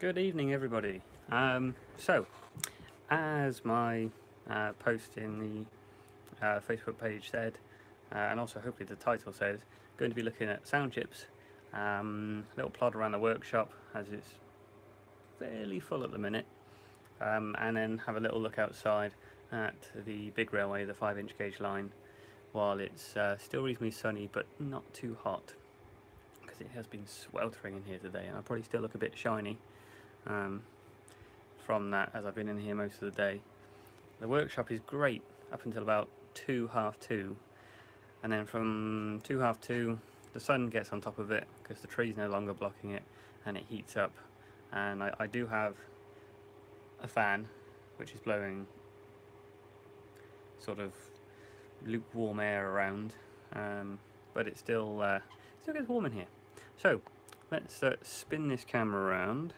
Good evening, everybody. So, as my post in the Facebook page said, and also hopefully the title says, going to be looking at sound chips. Little plod around the workshop as it's fairly full at the minute, and then have a little look outside at the big railway, the 5-inch gauge line, while it's still reasonably sunny but not too hot, because it has been sweltering in here today, and I probably still look a bit shiny. From that, as I've been in here most of the day. The workshop is great up until about 2:30, and then from 2:30 the sun gets on top of it because the tree's no longer blocking it, and it heats up. And I do have a fan which is blowing sort of lukewarm air around, but it still gets warm in here. So let's spin this camera around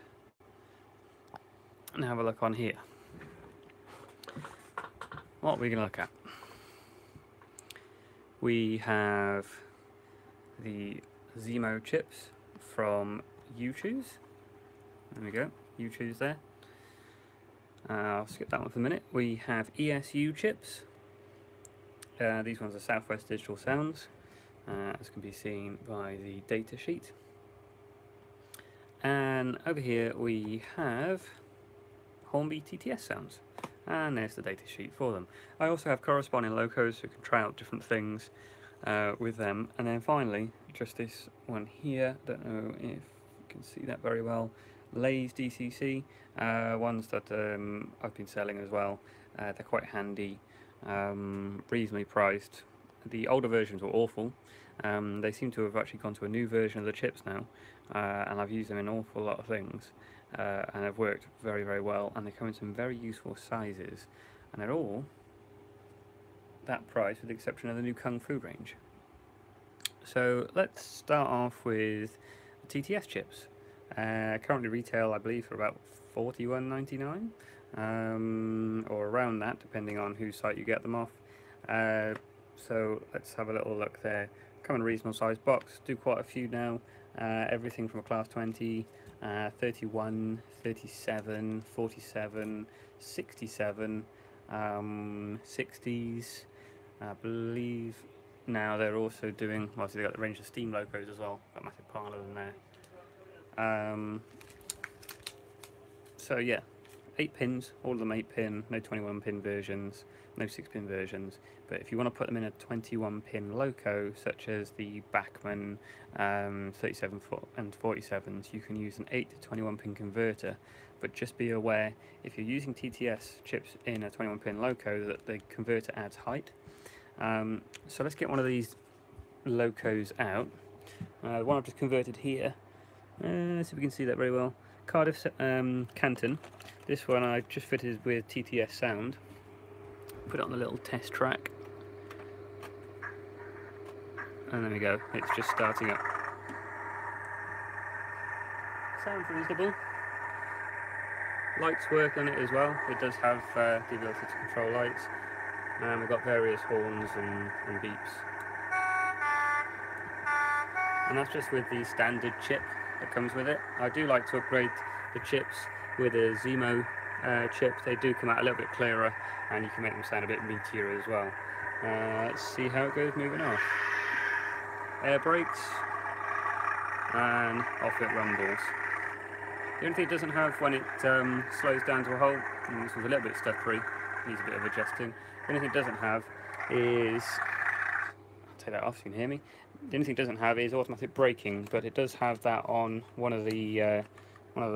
and have a look on here. What are we going to look at? We have the Zemo chips from U-Choose. There we go, U-Choose there. I'll skip that one for a minute. We have ESU chips. These ones are Southwest Digital Sounds, as can be seen by the data sheet. And over here we have Hornby TTS sounds, and there's the data sheet for them. I also have corresponding locos so you can try out different things with them. And then finally, just this one here, don't know if you can see that very well, Lay's DCC, ones that I've been selling as well. They're quite handy, reasonably priced. The older versions were awful. They seem to have actually gone to a new version of the chips now, and I've used them in an awful lot of things. And have worked very, very well, and they come in some very useful sizes, and they're all that price with the exception of the new Kung Fu range. So let's start off with the TTS chips. Currently retail, I believe, for about $41.99, or around that, depending on whose site you get them off. So let's have a little look there. Come in a reasonable sized box, do quite a few now. Everything from a class 20, 31, 37, 47, 67, 60s. I believe now they're also doing, well, so they've got the range of Steam locos as well, got a massive pile of them there. So yeah, 8 pins, all of them 8 pin, no 21 pin versions, no 6 pin versions. But if you want to put them in a 21 pin loco, such as the Bachmann 37 and 47s, you can use an 8 to 21 pin converter. But just be aware, if you're using TTS chips in a 21 pin loco, that the converter adds height. So let's get one of these locos out. The one I've just converted here, see if we can see that very well. Cardiff Canton. This one I just fitted with TTS sound. Put it on the little test track, and there we go, it's just starting up. Sounds reasonable. Lights work on it as well. It does have the ability to control lights, and we've got various horns and beeps. And that's just with the standard chip that comes with it. I do like to upgrade the chips with a Zemo chip. They do come out a little bit clearer, and you can make them sound a bit meatier as well. Let's see how it goes moving off. Air brakes, and off it rumbles. The only thing it doesn't have when it slows down to a halt, and this was a little bit stuttery, needs a bit of adjusting. The only thing it doesn't have is, I'll take that off so you can hear me. The only thing it doesn't have is automatic braking, but it does have that on one of the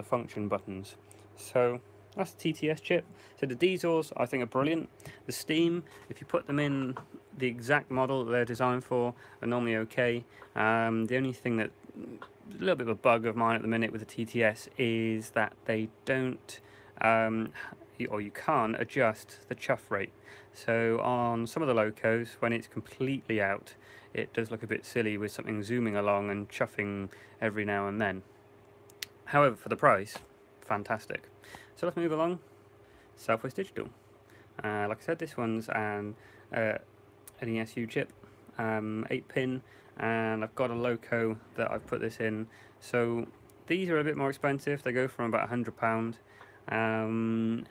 function buttons. So that's the TTS chip. So the diesels I think are brilliant. The Steam, if you put them in the exact model that they're designed for, are normally okay. The only thing that, a little bit of a bug of mine at the minute with the TTS, is that they don't, or you can't adjust the chuff rate. So on some of the locos, when it's completely out, it does look a bit silly with something zooming along and chuffing every now and then. However, for the price, fantastic. So let's move along. Southwest Digital. Like I said, this one's an ESU chip, 8 pin, and I've got a loco that I've put this in. So These are a bit more expensive. They go from about £100,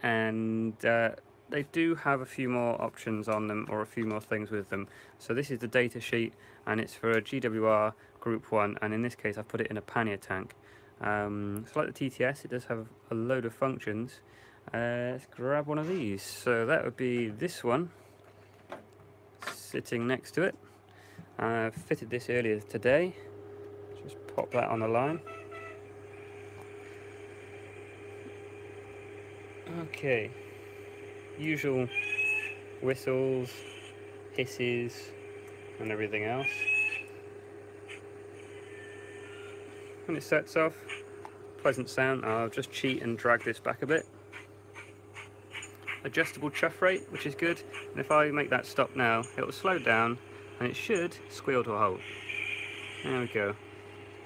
and they do have a few more options on them, or a few more things with them. So this is the data sheet, and it's for a GWR Group 1, and in this case I've put it in a pannier tank. So like the TTS, it does have a load of functions. Let's grab one of these. So that would be this one, sitting next to it. I fitted this earlier today. Just pop that on the line. Okay, usual whistles, hisses and everything else. When it sets off, pleasant sound. I'll just cheat and drag this back a bit. Adjustable chuff rate, which is good, and if I make that stop now, it will slow down and it should squeal to a halt. There we go.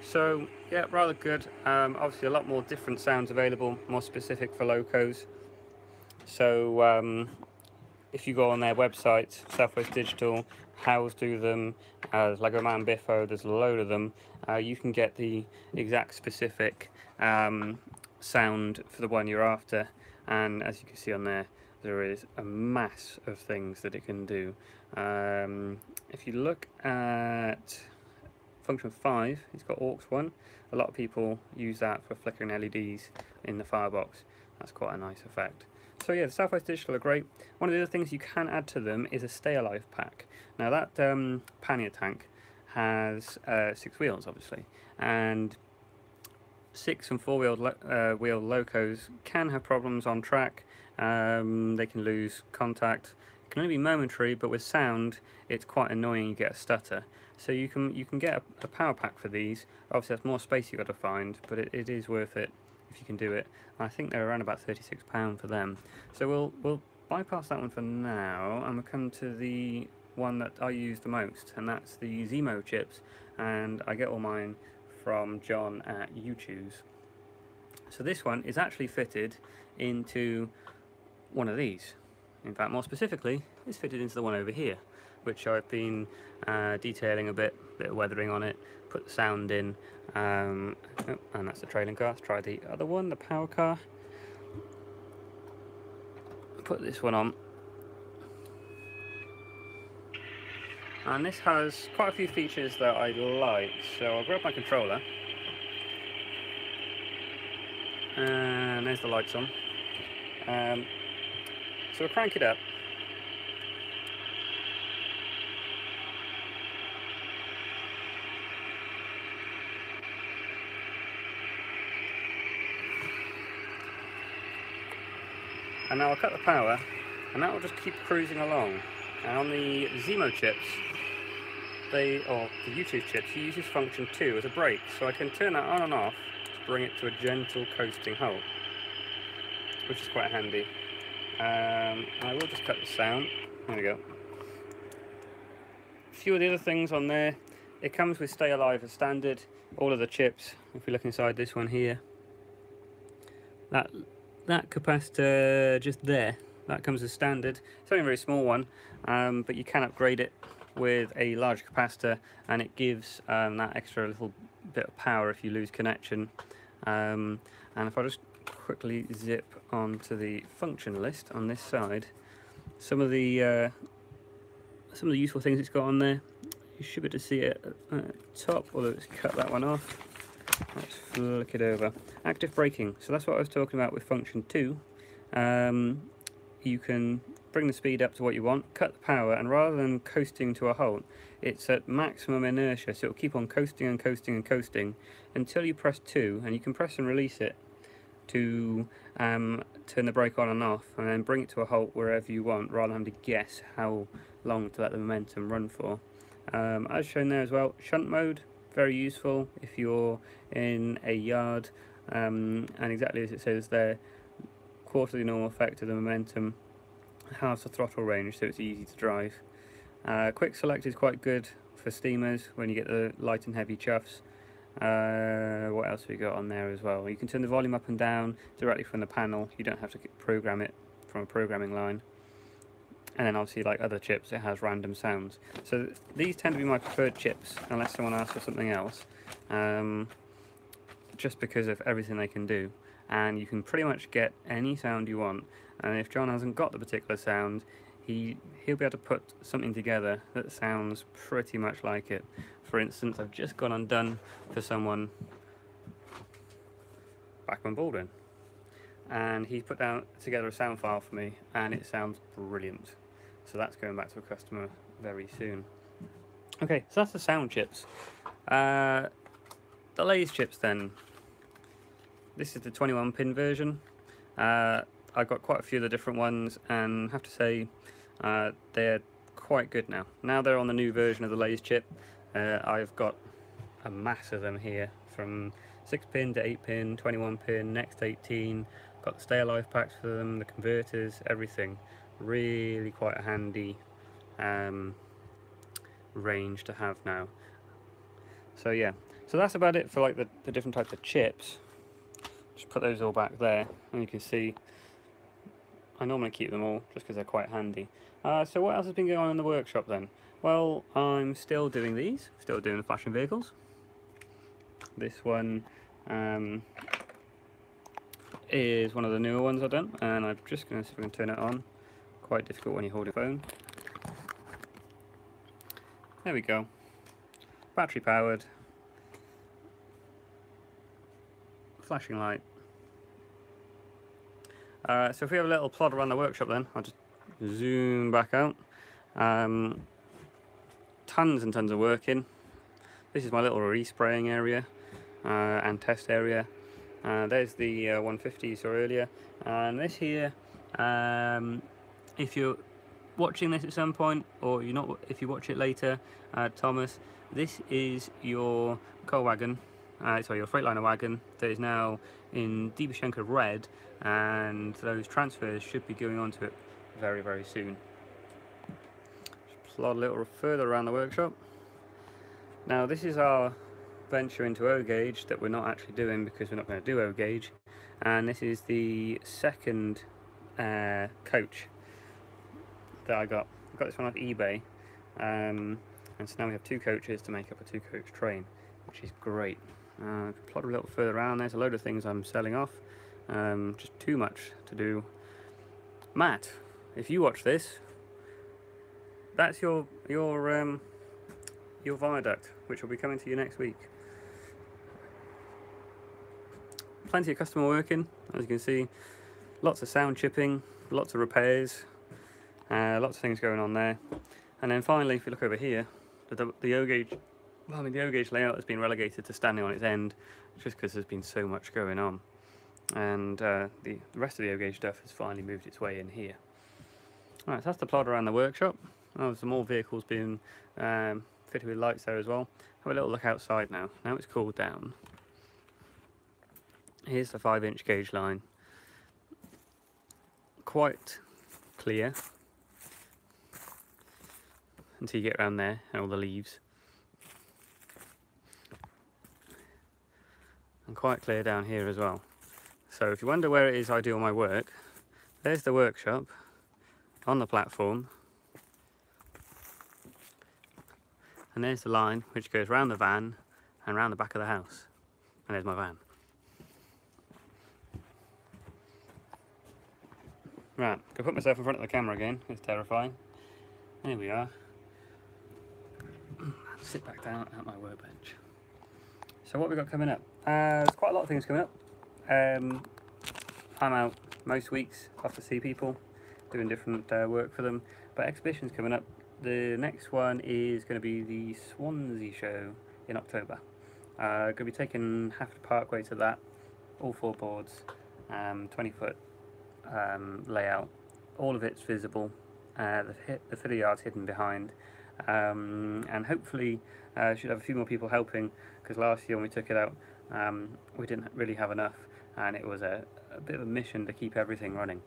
So yeah, rather good. Obviously a lot more different sounds available, more specific for locos. So if you go on their website, Southwest Digital, Howes do them, Lego Man Biffo, there's a load of them. You can get the exact specific sound for the one you're after, and as you can see on there, there is a mass of things that it can do. If you look at function 5, it's got aux 1. A lot of people use that for flickering LEDs in the firebox. That's quite a nice effect. So yeah, the Southwest Digital are great. One of the other things you can add to them is a Stay Alive pack. Now that pannier tank has 6 wheels, obviously, and 6 and 4 wheel locos can have problems on track. They can lose contact. It can only be momentary, but with sound it's quite annoying. You get a stutter. So you can get a power pack for these. Obviously that's more space you've got to find, but it is worth it if you can do it. I think they're around about £36 for them. So we'll bypass that one for now, and we'll come to the one that I use the most, and that's the Zemo chips, and I get all mine from John at UChoose. So this one is actually fitted into one of these. In fact, more specifically, it's fitted into the one over here, which I've been detailing a bit of weathering on it, put the sound in, and that's the trailing car. Let's try the other one, the power car. Put this one on. And this has quite a few features that I like, so I'll grab my controller. And there's the lights on. So we'll crank it up. And now I'll cut the power, and that will just keep cruising along. And on the Zemo chips, or the UChoose chips, he uses function 2 as a brake, so I can turn that on and off to bring it to a gentle coasting halt, which is quite handy. I will just cut the sound. There we go. A few of the other things on there. It comes with Stay Alive as standard. All of the chips, if we look inside this one here, that capacitor just there, that comes as standard. It's only a very small one, but you can upgrade it with a large capacitor, and it gives that extra little bit of power if you lose connection. And if I just quickly zip onto the function list on this side, some of the useful things it's got on there, you should be able to see it at the top, although let's cut that one off. Let's flick it over. Active braking, so that's what I was talking about with function 2. You can bring the speed up to what you want, cut the power, and rather than coasting to a halt, it's at maximum inertia, so it'll keep on coasting and coasting and coasting until you press 2, and you can press and release it to turn the brake on and off, and then bring it to a halt wherever you want, rather than having to guess how long to let the momentum run for. As shown there as well, shunt mode, very useful if you're in a yard, and exactly as it says there, quarter the normal effect of the momentum, halves the throttle range, so it's easy to drive. Quick select is quite good for steamers when you get the light and heavy chuffs. What else have we got on there as well? You can turn the volume up and down directly from the panel. You don't have to program it from a programming line. And then obviously, like other chips, it has random sounds. So these tend to be my preferred chips, unless someone asks for something else. just because of everything they can do, and you can pretty much get any sound you want. And if John hasn't got the particular sound, he'll be able to put something together that sounds pretty much like it. For instance, I've just gone and done for someone Bachman Baldwin, and he put together a sound file for me, and it sounds brilliant. So that's going back to a customer very soon. Okay, so that's the sound chips. The Lay's chips then. This is the 21 pin version. I've got quite a few of the different ones, and have to say they're quite good now. Now they're on the new version of the Lay's chip. I've got a mass of them here, from 6 pin to 8 pin, 21 pin, next 18. Got the Stay Alive packs for them, the converters, everything. Really quite a handy range to have now. So yeah, so that's about it for like the different types of chips. Just put those all back there, and you can see I normally keep them all just because they're quite handy. So what else has been going on in the workshop then? Well, I'm still doing these, still doing the fashion vehicles. This one is one of the newer ones I've done, and I'm just going to see if I can turn it on. Quite difficult when you hold your phone. There we go. Battery powered. Flashing light. So if we have a little plod around the workshop then, I'll just zoom back out. Tons and tons of work in. This is my little respraying area and test area. There's the 150 you saw earlier. And this here, if you're watching this at some point, or you're not, if you watch it later, Thomas, this is your coal wagon, sorry, your Freightliner wagon that is now in Diebeshenko red, and those transfers should be going onto it very, very soon. Just plod a little further around the workshop. Now this is our venture into O-Gauge that we're not actually doing because we're not going to do O-Gauge, and this is the second coach that I got this one off eBay, and so now we have 2 coaches to make up a 2-coach train, which is great. Plot a little further around, there's a load of things I'm selling off, just too much to do. Matt, if you watch this, that's your viaduct, which will be coming to you next week. Plenty of customer working, as you can see, lots of sound chipping, lots of repairs. Lots of things going on there. And then finally, if you look over here, the O-Gauge, well, the O-Gauge layout has been relegated to standing on its end just because there's been so much going on. And the rest of the O-Gauge stuff has finally moved its way in here. Alright, so that's the plot around the workshop. Oh, there's some more vehicles being fitted with lights there as well. Have a little look outside now. Now it's cooled down. Here's the 5-inch gauge line. Quite clear until you get around there and all the leaves, and quite clear down here as well. So if you wonder where it is I do all my work, there's the workshop on the platform, and there's the line which goes round the van and round the back of the house, and there's my van. Right, go put myself in front of the camera again, it's terrifying. There we are. Sit back down at my workbench. So what we got coming up? There's quite a lot of things coming up. I'm out most weeks off to see people, doing different work for them, but exhibitions coming up. The next one is going to be the Swansea show in October. Going to be taking half the parkway to that, all 4 boards, 20-foot layout. All of it's visible. The fitter yard's hidden behind. And hopefully should have a few more people helping, because last year when we took it out we didn't really have enough, and it was a bit of a mission to keep everything running.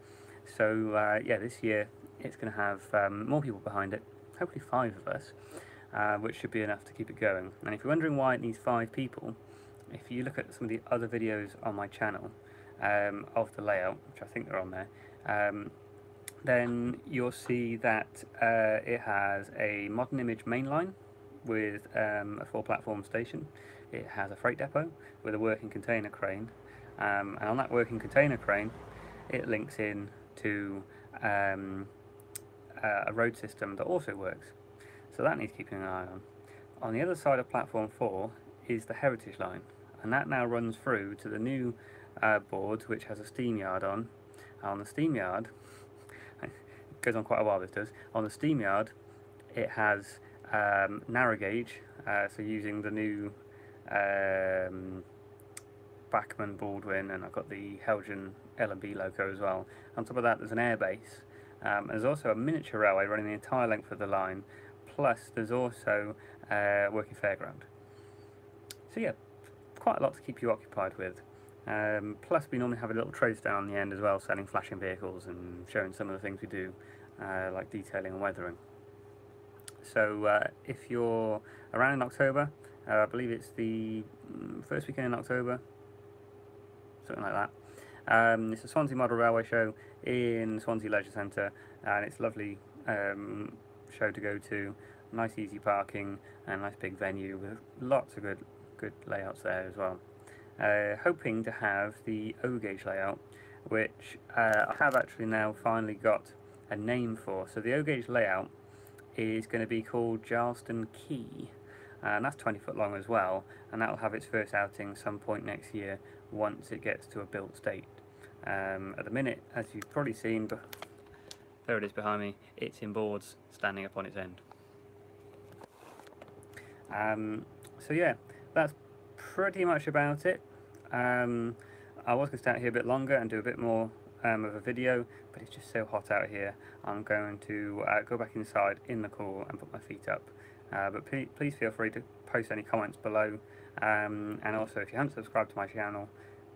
So yeah, this year it's going to have more people behind it, hopefully 5 of us, which should be enough to keep it going. And if you're wondering why it needs 5 people, if you look at some of the other videos on my channel of the layout, which I think they're on there, then you'll see that it has a Modern Image mainline with a 4-platform station. it has a freight depot with a working container crane, and on that working container crane it links in to a road system that also works, so that needs keeping an eye on. On the other side of platform 4 is the heritage line, and that now runs through to the new board, which has a steam yard on. On the steam yard, it goes on quite a while, this does. On the steam yard it has narrow gauge, so using the new Bachmann Baldwin, and I've got the Helgen L&B logo as well. On top of that there's an airbase. There's also a miniature railway running the entire length of the line, plus there's also a working fairground. So yeah, quite a lot to keep you occupied with. Plus we normally have a little trade stand on the end as well, selling flashing vehicles and showing some of the things we do, like detailing and weathering. So if you're around in October, I believe it's the first weekend in October, something like that. It's a Swansea Model Railway Show in Swansea Leisure Centre, and it's a lovely show to go to. Nice easy parking and a nice big venue with lots of good layouts there as well. Hoping to have the O-gauge layout, which I have actually now finally got a name for. So the O-gauge layout is going to be called Jarlston Quay, and that's 20 foot long as well, and that will have its first outing some point next year once it gets to a built state. At the minute, as you've probably seen, there it is behind me, it's in boards standing up on its end. So yeah, that's pretty much about it. I was going to stay out here a bit longer and do a bit more of a video, but it's just so hot out here. I'm going to go back inside in the cool and put my feet up. But please feel free to post any comments below, and also if you haven't subscribed to my channel,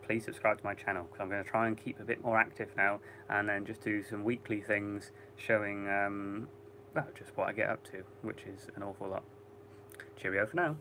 please subscribe to my channel, because I'm going to try and keep a bit more active now, and then just do some weekly things showing well, just what I get up to, which is an awful lot. Cheerio for now.